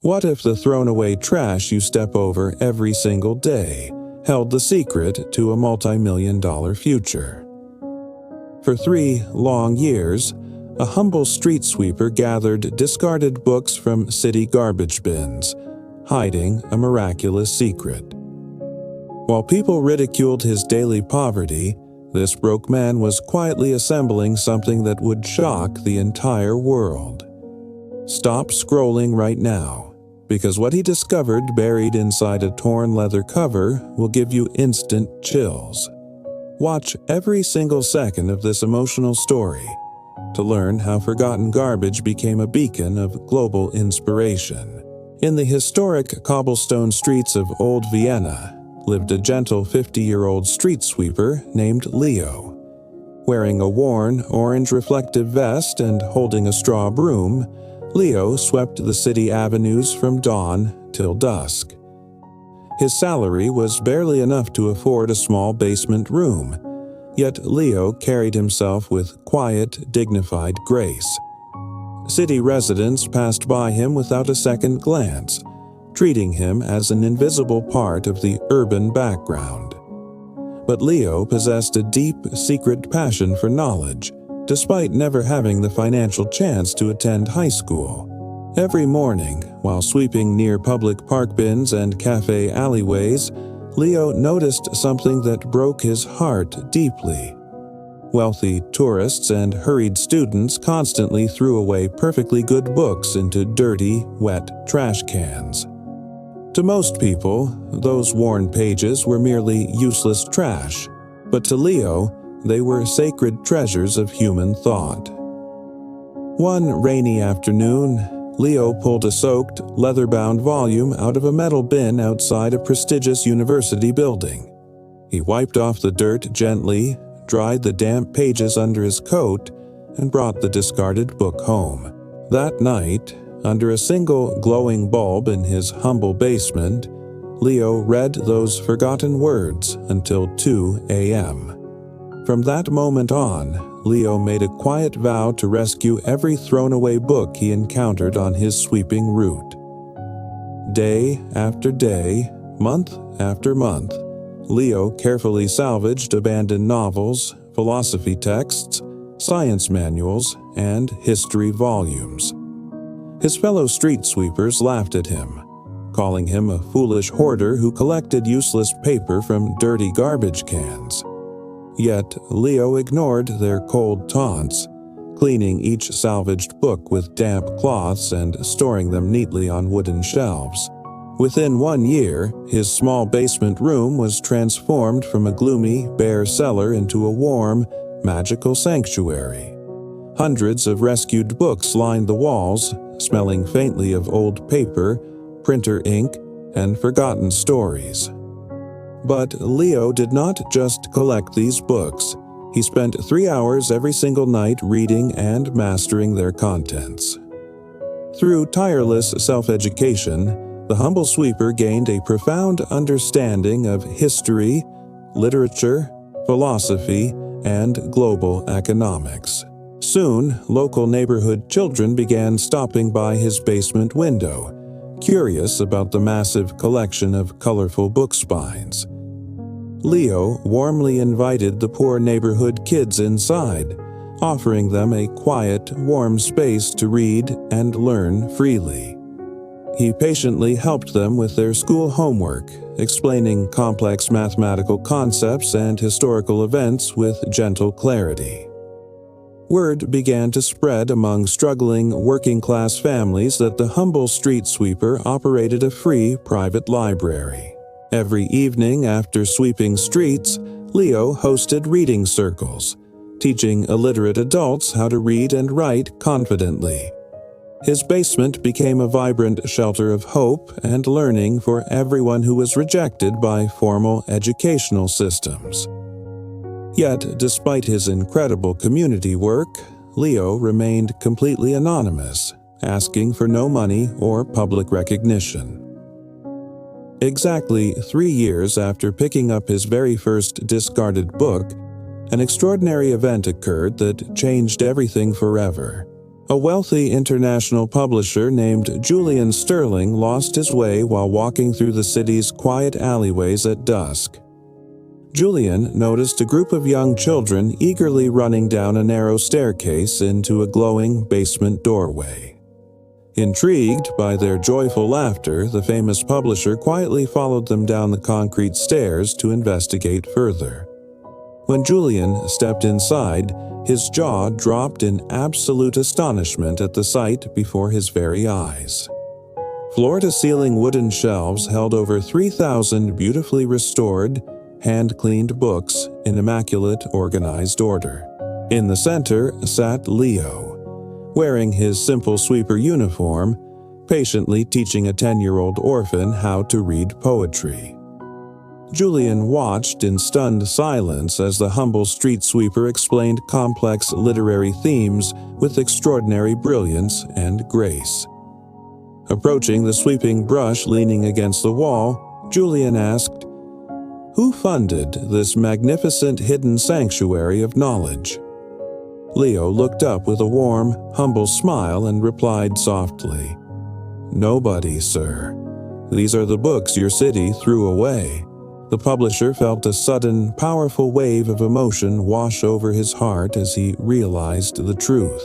What if the thrown-away trash you step over every single day held the secret to a multi-million-dollar future? For 3 long years, a humble street sweeper gathered discarded books from city garbage bins, hiding a miraculous secret. While people ridiculed his daily poverty, this broke man was quietly assembling something that would shock the entire world. Stop scrolling right now, because what he discovered buried inside a torn leather cover will give you instant chills. Watch every single second of this emotional story to learn how forgotten garbage became a beacon of global inspiration. In the historic cobblestone streets of old Vienna lived a gentle 50-year-old street sweeper named Leo. Wearing a worn, orange reflective vest and holding a straw broom, Leo swept the city avenues from dawn till dusk. His salary was barely enough to afford a small basement room, yet Leo carried himself with quiet, dignified grace. City residents passed by him without a second glance, treating him as an invisible part of the urban background. But Leo possessed a deep, secret passion for knowledge, despite never having the financial chance to attend high school. Every morning, while sweeping near public park bins and cafe alleyways, Leo noticed something that broke his heart deeply. Wealthy tourists and hurried students constantly threw away perfectly good books into dirty, wet trash cans. To most people, those worn pages were merely useless trash, but to Leo, they were sacred treasures of human thought. One rainy afternoon, Leo pulled a soaked, leather-bound volume out of a metal bin outside a prestigious university building. He wiped off the dirt gently, dried the damp pages under his coat, and brought the discarded book home. That night, under a single glowing bulb in his humble basement, Leo read those forgotten words until 2 a.m. From that moment on, Leo made a quiet vow to rescue every thrown-away book he encountered on his sweeping route. Day after day, month after month, Leo carefully salvaged abandoned novels, philosophy texts, science manuals, and history volumes. His fellow street sweepers laughed at him, calling him a foolish hoarder who collected useless paper from dirty garbage cans. Yet Leo ignored their cold taunts, cleaning each salvaged book with damp cloths and storing them neatly on wooden shelves. Within 1 year, his small basement room was transformed from a gloomy, bare cellar into a warm, magical sanctuary. Hundreds of rescued books lined the walls, smelling faintly of old paper, printer ink, and forgotten stories. But Leo did not just collect these books. He spent 3 hours every single night reading and mastering their contents. Through tireless self-education, the humble sweeper gained a profound understanding of history, literature, philosophy, and global economics. Soon, local neighborhood children began stopping by his basement window, curious about the massive collection of colorful book spines. Leo warmly invited the poor neighborhood kids inside, offering them a quiet, warm space to read and learn freely. He patiently helped them with their school homework, explaining complex mathematical concepts and historical events with gentle clarity. Word began to spread among struggling working-class families that the humble street sweeper operated a free private library. Every evening after sweeping streets, Leo hosted reading circles, teaching illiterate adults how to read and write confidently. His basement became a vibrant shelter of hope and learning for everyone who was rejected by formal educational systems. Yet, despite his incredible community work, Leo remained completely anonymous, asking for no money or public recognition. Exactly 3 years after picking up his very first discarded book, an extraordinary event occurred that changed everything forever. A wealthy international publisher named Julian Sterling lost his way while walking through the city's quiet alleyways at dusk. Julian noticed a group of young children eagerly running down a narrow staircase into a glowing basement doorway. Intrigued by their joyful laughter, the famous publisher quietly followed them down the concrete stairs to investigate further. When Julian stepped inside, his jaw dropped in absolute astonishment at the sight before his very eyes. Floor-to-ceiling wooden shelves held over 3,000 beautifully restored, hand-cleaned books in immaculate, organized order. In the center sat Leo, wearing his simple sweeper uniform, patiently teaching a 10-year-old orphan how to read poetry. Julian watched in stunned silence as the humble street sweeper explained complex literary themes with extraordinary brilliance and grace. Approaching the sweeping brush leaning against the wall, Julian asked, "Who funded this magnificent hidden sanctuary of knowledge?" Leo looked up with a warm, humble smile and replied softly, "Nobody, sir. These are the books your city threw away." The publisher felt a sudden, powerful wave of emotion wash over his heart as he realized the truth.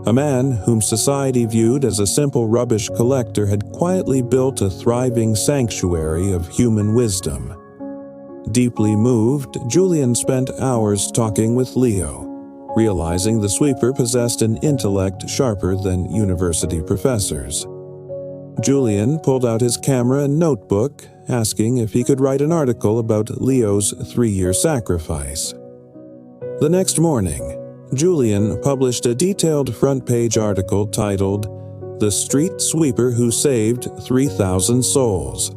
A man whom society viewed as a simple rubbish collector had quietly built a thriving sanctuary of human wisdom. Deeply moved, Julian spent hours talking with Leo, realizing the sweeper possessed an intellect sharper than university professors. Julian pulled out his camera and notebook, asking if he could write an article about Leo's 3-year sacrifice. The next morning, Julian published a detailed front-page article titled, "The Street Sweeper Who Saved 3,000 Souls."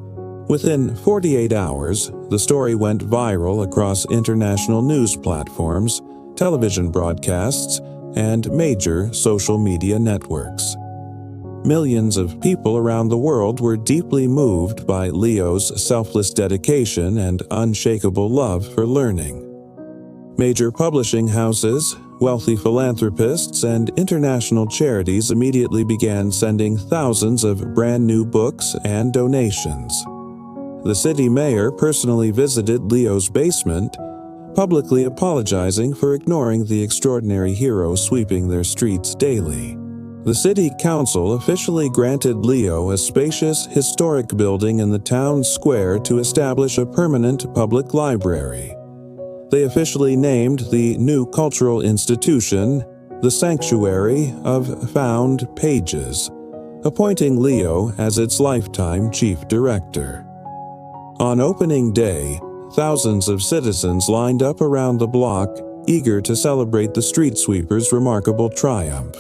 Within 48 hours, the story went viral across international news platforms, television broadcasts, and major social media networks. Millions of people around the world were deeply moved by Leo's selfless dedication and unshakable love for learning. Major publishing houses, wealthy philanthropists, and international charities immediately began sending thousands of brand-new books and donations. The city mayor personally visited Leo's basement, publicly apologizing for ignoring the extraordinary hero sweeping their streets daily. The city council officially granted Leo a spacious, historic building in the town square to establish a permanent public library. They officially named the new cultural institution the Sanctuary of Found Pages, appointing Leo as its lifetime chief director. On opening day, thousands of citizens lined up around the block, eager to celebrate the street sweeper's remarkable triumph.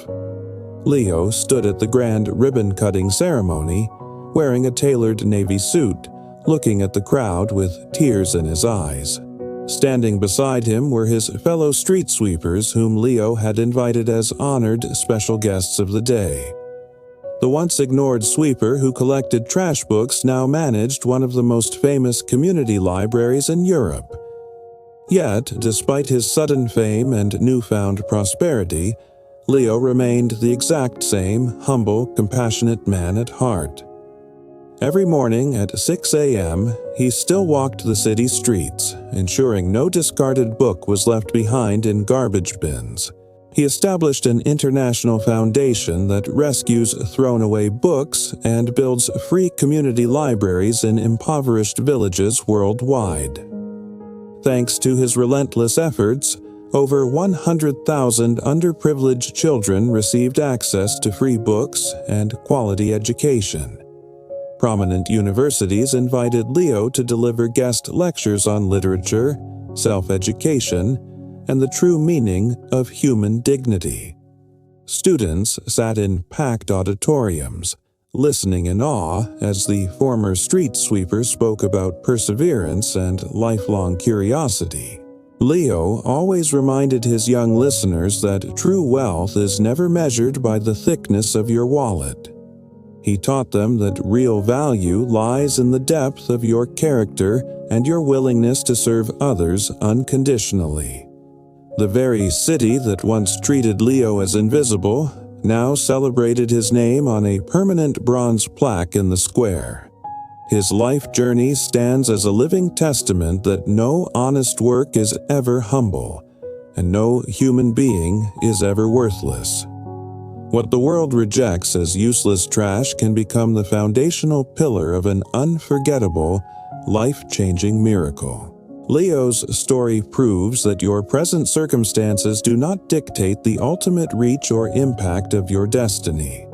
Leo stood at the grand ribbon-cutting ceremony, wearing a tailored navy suit, looking at the crowd with tears in his eyes. Standing beside him were his fellow street sweepers whom Leo had invited as honored special guests of the day. The once ignored sweeper who collected trash books now managed one of the most famous community libraries in Europe. Yet, despite his sudden fame and newfound prosperity, Leo remained the exact same humble, compassionate man at heart. Every morning at 6 a.m., he still walked the city streets, ensuring no discarded book was left behind in garbage bins. He established an international foundation that rescues thrown-away books and builds free community libraries in impoverished villages worldwide. Thanks to his relentless efforts, over 100,000 underprivileged children received access to free books and quality education. Prominent universities invited Leo to deliver guest lectures on literature, self-education, and the true meaning of human dignity. Students sat in packed auditoriums, listening in awe as the former street sweeper spoke about perseverance and lifelong curiosity. Leo always reminded his young listeners that true wealth is never measured by the thickness of your wallet. He taught them that real value lies in the depth of your character and your willingness to serve others unconditionally. The very city that once treated Leo as invisible now celebrated his name on a permanent bronze plaque in the square. His life journey stands as a living testament that no honest work is ever humble, and no human being is ever worthless. What the world rejects as useless trash can become the foundational pillar of an unforgettable, life-changing miracle. Leo's story proves that your present circumstances do not dictate the ultimate reach or impact of your destiny.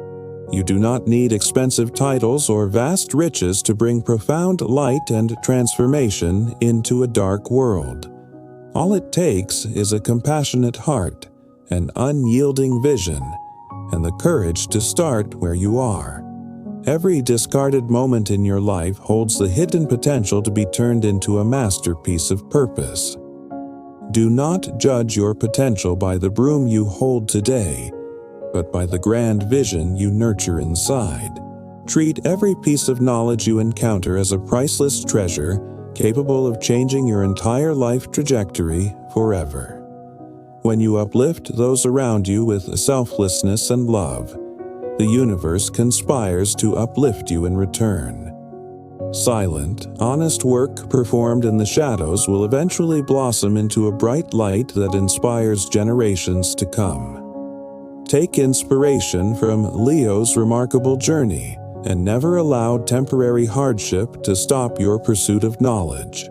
You do not need expensive titles or vast riches to bring profound light and transformation into a dark world. All it takes is a compassionate heart, an unyielding vision, and the courage to start where you are. Every discarded moment in your life holds the hidden potential to be turned into a masterpiece of purpose. Do not judge your potential by the broom you hold today, but by the grand vision you nurture inside. Treat every piece of knowledge you encounter as a priceless treasure, capable of changing your entire life trajectory forever. When you uplift those around you with selflessness and love, the universe conspires to uplift you in return. Silent, honest work performed in the shadows will eventually blossom into a bright light that inspires generations to come. Take inspiration from Leo's remarkable journey and never allow temporary hardship to stop your pursuit of knowledge.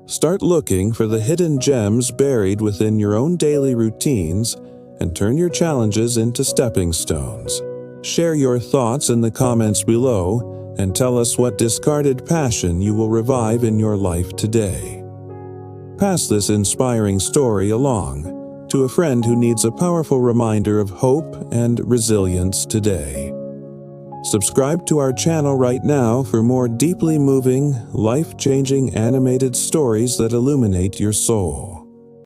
Start looking for the hidden gems buried within your own daily routines and turn your challenges into stepping stones. Share your thoughts in the comments below and tell us what discarded passion you will revive in your life today. Pass this inspiring story along to a friend who needs a powerful reminder of hope and resilience today. Subscribe to our channel right now for more deeply moving, life-changing animated stories that illuminate your soul.